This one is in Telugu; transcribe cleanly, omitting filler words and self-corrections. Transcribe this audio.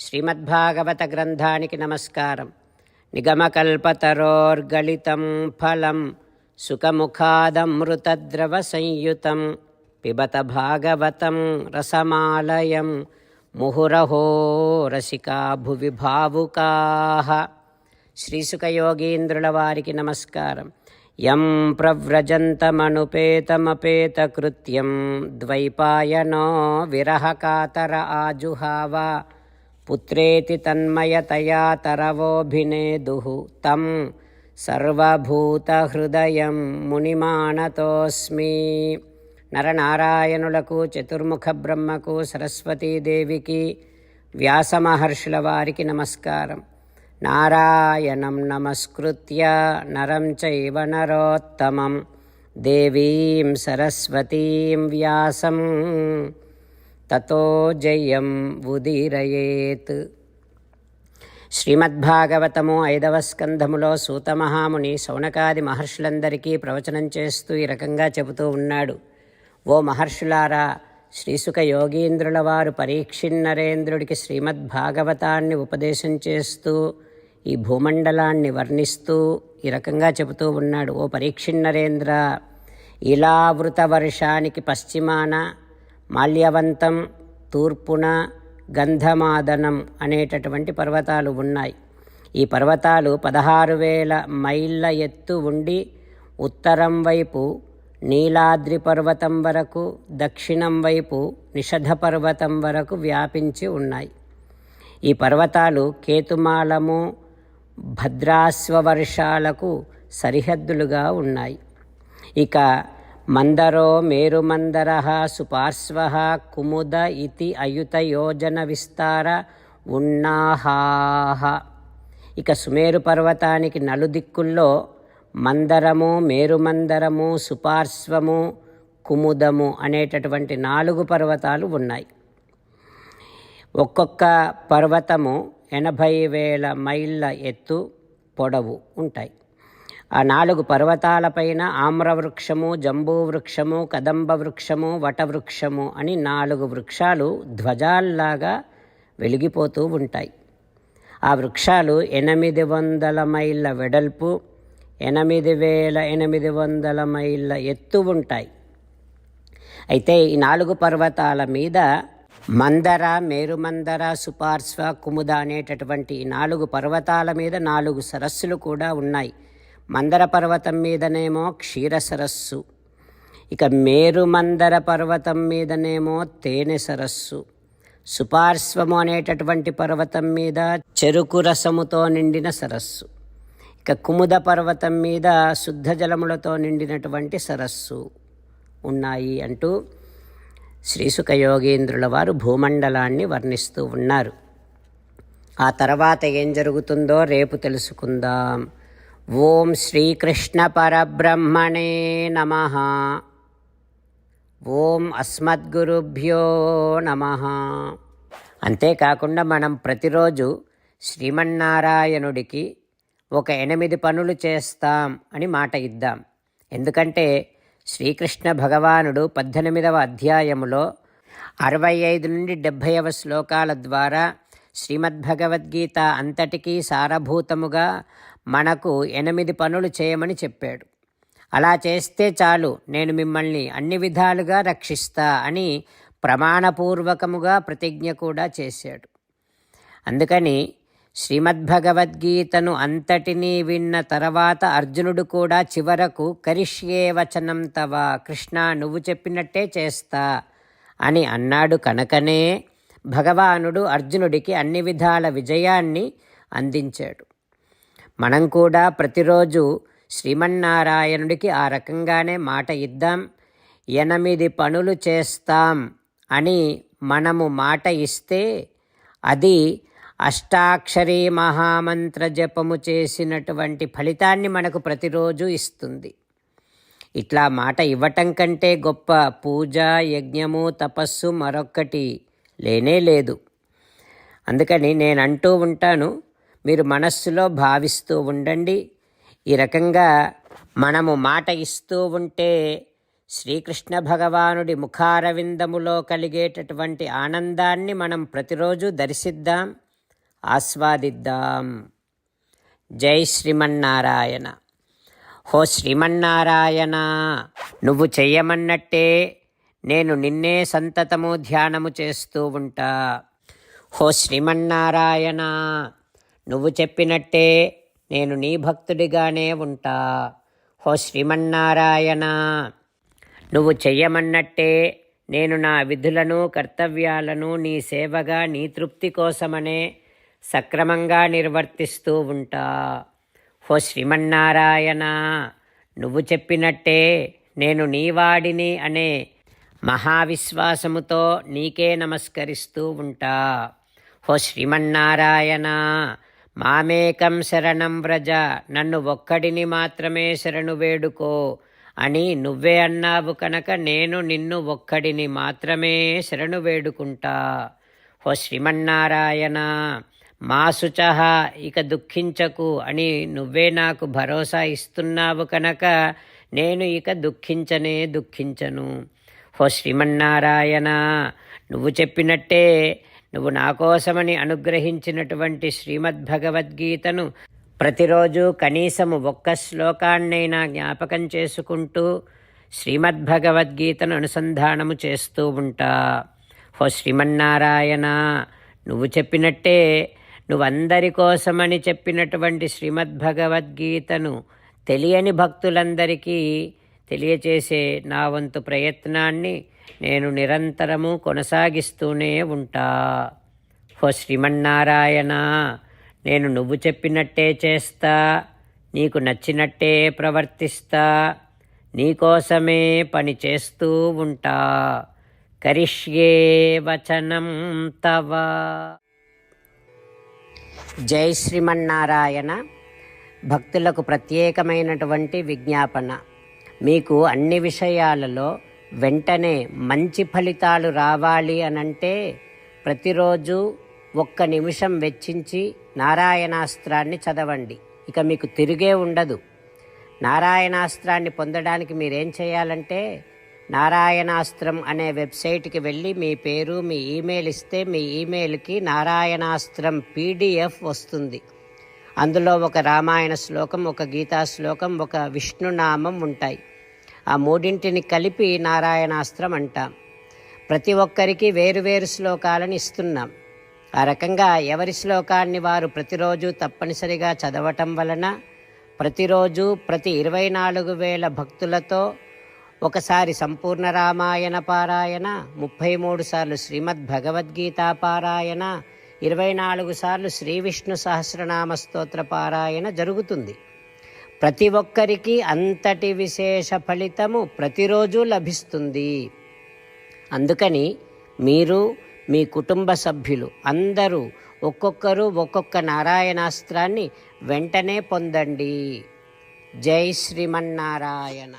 శ్రీమద్భాగవత గ్రంథానికి నమస్కారం. నిగమకల్పతరోర్గళితం ఫలం సుఖముఖాదమృతద్రవ సంయుతం పిబత భాగవతం రసమాలయం ముహురహో రసికా భువి భావుకాః. శ్రీసుఖయోగీంద్రుల వారికి నమస్కారం. యం ప్రవ్రజంతమనుపేతమపేతకృత్యం ద్వైపాయనో విరహకాతర ఆజుహావ పుత్రేతి తన్మయతయా తరవోభినేదుః తం సర్వభూతహృదయం మునిమానతోస్మి. నరనారాయణులకు, చతుర్ముఖ బ్రహ్మకు, సరస్వతీదేవికి, వ్యాసమహర్షుల వారికి నమస్కారం. నారాయణం నమస్కృత్య నరం చైవ నరోత్తమం దేవీం సరస్వతీం వ్యాసం తతో జయం ఉదీరయేత్. శ్రీమద్భాగవతము 5వ స్కంధములో సూతమహాముని శౌనకాది మహర్షులందరికీ ప్రవచనం చేస్తూ ఈ రకంగా చెబుతూ ఉన్నాడు. ఓ మహర్షులారా, శ్రీసుఖ యోగీంద్రుల వారు పరీక్షిన్నరేంద్రుడికి శ్రీమద్భాగవతాన్ని ఉపదేశం చేస్తూ ఈ భూమండలాన్ని వర్ణిస్తూ ఈ రకంగా చెబుతూ ఉన్నాడు. ఓ పరీక్షిన్నరేంద్ర, ఇలావృత వర్షానికి పశ్చిమాన మాల్యవంతం, తూర్పున గంధమాదనం అనేటటువంటి పర్వతాలు ఉన్నాయి. ఈ పర్వతాలు 16,000 మైళ్ళ ఎత్తు ఉండి ఉత్తరం వైపు నీలాద్రి పర్వతం వరకు, దక్షిణం వైపు నిషధ పర్వతం వరకు వ్యాపించి ఉన్నాయి. ఈ పర్వతాలు కేతుమాలము, భద్రాశ్వవర్షాలకు సరిహద్దులుగా ఉన్నాయి. ఇక మందరో మేరుమందర సుపార్శ్వ కుముద ఇతి అయుతయోజన విస్తార ఉన్నాహాహ. ఇక సుమేరు పర్వతానికి నలుదిక్కుల్లో మందరము, మేరుమందరము, సుపార్శ్వము, కుముదము అనేటటువంటి 4 పర్వతాలు ఉన్నాయి. ఒక్కొక్క పర్వతము 80,000 మైళ్ళ ఎత్తు, పొడవు ఉంటాయి. ఆ 4 పర్వతాలపైన ఆమ్రవృక్షము, జంబూవృక్షము, కదంబ వృక్షము, వటవృక్షము అని 4 వృక్షాలు ధ్వజాల్లాగా వెలిగిపోతూ ఉంటాయి. ఆ వృక్షాలు 800 మైళ్ళ వెడల్పు, 8,800 మైళ్ళ ఎత్తు ఉంటాయి. అయితే ఈ 4 పర్వతాల మీద మందర, మేరుమందర, సుపార్శ్వ, కుముద అనేటటువంటి 4 పర్వతాల మీద 4 సరస్సులు కూడా ఉన్నాయి. మందర పర్వతం మీదనేమో క్షీర సరస్సు, ఇక మేరుమందర పర్వతం మీదనేమో తేనె సరస్సు, సుపార్శ్వము అనేటటువంటి పర్వతం మీద చెరుకు రసముతో నిండిన సరస్సు, ఇక కుముద పర్వతం మీద శుద్ధ జలములతో నిండినటువంటి సరస్సు ఉన్నాయి అంటూ శ్రీసుఖ యోగీంద్రుల వారు భూమండలాన్ని వర్ణిస్తూ ఉన్నారు. ఆ తర్వాత ఏం జరుగుతుందో రేపు తెలుసుకుందాం. ఓం శ్రీకృష్ణ పరబ్రహ్మణే నమః. ఓం అస్మద్గురుభ్యో నమః. అంతేకాకుండా మనం ప్రతిరోజు శ్రీమన్నారాయణుడికి ఒక 8 పనులు చేస్తాం అని మాట ఇద్దాం. ఎందుకంటే శ్రీకృష్ణ భగవానుడు 18వ అధ్యాయములో 65 నుండి 70వ శ్లోకాల ద్వారా శ్రీమద్భగవద్గీత అంతటికీ సారభూతముగా మనకు 8 పనులు చేయమని చెప్పాడు. అలా చేస్తే చాలు, నేను మిమ్మల్ని అన్ని విధాలుగా రక్షిస్తా అని ప్రమాణపూర్వకముగా ప్రతిజ్ఞ కూడా చేశాడు. అందుకని శ్రీమద్భగవద్గీతను అంతటినీ విన్న తర్వాత అర్జునుడు కూడా చివరకు కరిష్యే వచనం తవ, కృష్ణ నువ్వు చెప్పినట్టే చేస్తా అని అన్నాడు. కనుకనే భగవానుడు అర్జునుడికి అన్ని విధాల విజయాన్ని అందించాడు. మనం కూడా ప్రతిరోజు శ్రీమన్నారాయణుడికి ఆ రకంగానే మాట ఇద్దాం. 8 పనులు చేస్తాం అని మనము మాట ఇస్తే అది అష్టాక్షరీ మహామంత్ర జపము చేసినటువంటి ఫలితాన్ని మనకు ప్రతిరోజు ఇస్తుంది. ఇట్లా మాట ఇవ్వటం కంటే గొప్ప పూజ, యజ్ఞము, తపస్సు మరొక్కటి లేనే లేదు. అందుకని నేను అంటూ ఉంటాను, మీరు మనస్సులో భావిస్తూ ఉండండి. ఈ రకంగా మనము మాట ఇస్తూ ఉంటే శ్రీకృష్ణ భగవానుడి ముఖారవిందములో కలిగేటటువంటి ఆనందాన్ని మనం ప్రతిరోజు దర్శిద్దాం. ఆస్వాదిద్దాం. జై శ్రీమన్నారాయణ. హో శ్రీమన్నారాయణ, నువ్వు చెయ్యమన్నట్టే నేను నిన్నే సంతతము ధ్యానము చేస్తూ ఉంటా. హో శ్రీమన్నారాయణ, నువ్వు చెప్పినట్టే నేను నీ భక్తుడిగానే ఉంటా. హో శ్రీమన్నారాయణ, నువ్వు చెయ్యమన్నట్టే నేను నా విధులను కర్తవ్యాలను నీ సేవగా నీ తృప్తి కోసమనే సక్రమంగా నిర్వర్తిస్తూ ఉంటా. హో శ్రీమన్నారాయణ, నువ్వు చెప్పినట్టే నేను నీవాడిని అనే మహావిశ్వాసముతో నీకే నమస్కరిస్తూ ఉంటా. హో శ్రీమన్నారాయణ, మామేకం శరణం వ్రజ, నన్ను ఒక్కడిని మాత్రమే శరణు వేడుకో అని నువ్వే అన్నావు కనుక నేను నిన్ను ఒక్కడిని మాత్రమే శరణు వేడుకుంటా. హో శ్రీమన్నారాయణ, మా శుచః, ఇక దుఃఖించకు అని నువ్వే నాకు భరోసా ఇస్తున్నావు కనుక నేను ఇక దుఃఖించను. హో శ్రీమన్నారాయణ, నువ్వు చెప్పినట్టే నువ్వు నా కోసమని అనుగ్రహించినటువంటి శ్రీమద్భగవద్గీతను ప్రతిరోజు కనీసము ఒక్క శ్లోకాన్నైనా జ్ఞాపకం చేసుకుంటూ శ్రీమద్భగవద్గీతను అనుసంధానము చేస్తూ ఉంటా. హో శ్రీమన్నారాయణ, నువ్వు చెప్పినట్టే నువ్వందరి కోసమని చెప్పినటువంటి శ్రీమద్భగవద్గీతను తెలియని భక్తులందరికీ తెలియచేసే నా వంతు ప్రయత్నాన్ని నేను నిరంతరము కొనసాగిస్తూనే ఉంటా. హో శ్రీమన్నారాయణ, నేను నువ్వు చెప్పినట్టే చేస్తా, నీకు నచ్చినట్టే ప్రవర్తిస్తా, నీకోసమే పని చేస్తూ ఉంటా. కరిష్యే వచనం తవ. జై శ్రీమన్నారాయణ. భక్తులకు ప్రత్యేకమైనటువంటి విజ్ఞాపన. మీకు అన్ని విషయాలలో వెంటనే మంచి ఫలితాలు రావాలి అనంటే ప్రతిరోజు 1 నిమిషం వెచ్చించి నారాయణాస్త్రాన్ని చదవండి. ఇక మీకు తిరిగే ఉండదు. నారాయణాస్త్రాన్ని పొందడానికి మీరేం చేయాలంటే నారాయణాస్త్రం అనే వెబ్సైట్కి వెళ్ళి మీ పేరు మీ ఈమెయిల్ ఇస్తే మీ ఈమెయిల్కి నారాయణాస్త్రం PDF వస్తుంది. అందులో ఒక రామాయణ శ్లోకం, ఒక గీతా శ్లోకం, ఒక విష్ణునామం ఉంటాయి. ఆ మూడింటిని కలిపి నారాయణాస్త్రం అంటాం. ప్రతి ఒక్కరికి వేరువేరు శ్లోకాలను ఇస్తున్నాం. ఆ రకంగా ఎవరి శ్లోకాన్ని వారు ప్రతిరోజు తప్పనిసరిగా చదవటం వలన ప్రతిరోజు ప్రతి 24,000 భక్తులతో ఒకసారి సంపూర్ణ రామాయణ పారాయణ, 33 సార్లు శ్రీమద్భగవద్గీత పారాయణ, 24 సార్లు శ్రీ విష్ణు సహస్రనామ స్తోత్ర పారాయణ జరుగుతుంది. ప్రతి ఒక్కరికి అంతటి విశేష ఫలితము ప్రతిరోజు లభిస్తుంది. అందుకని మీరు మీ కుటుంబ సభ్యులు అందరూ ఒక్కొక్కరు ఒక్కొక్క నారాయణాస్త్రాన్ని వెంటనే పొందండి. జై శ్రీమన్నారాయణ.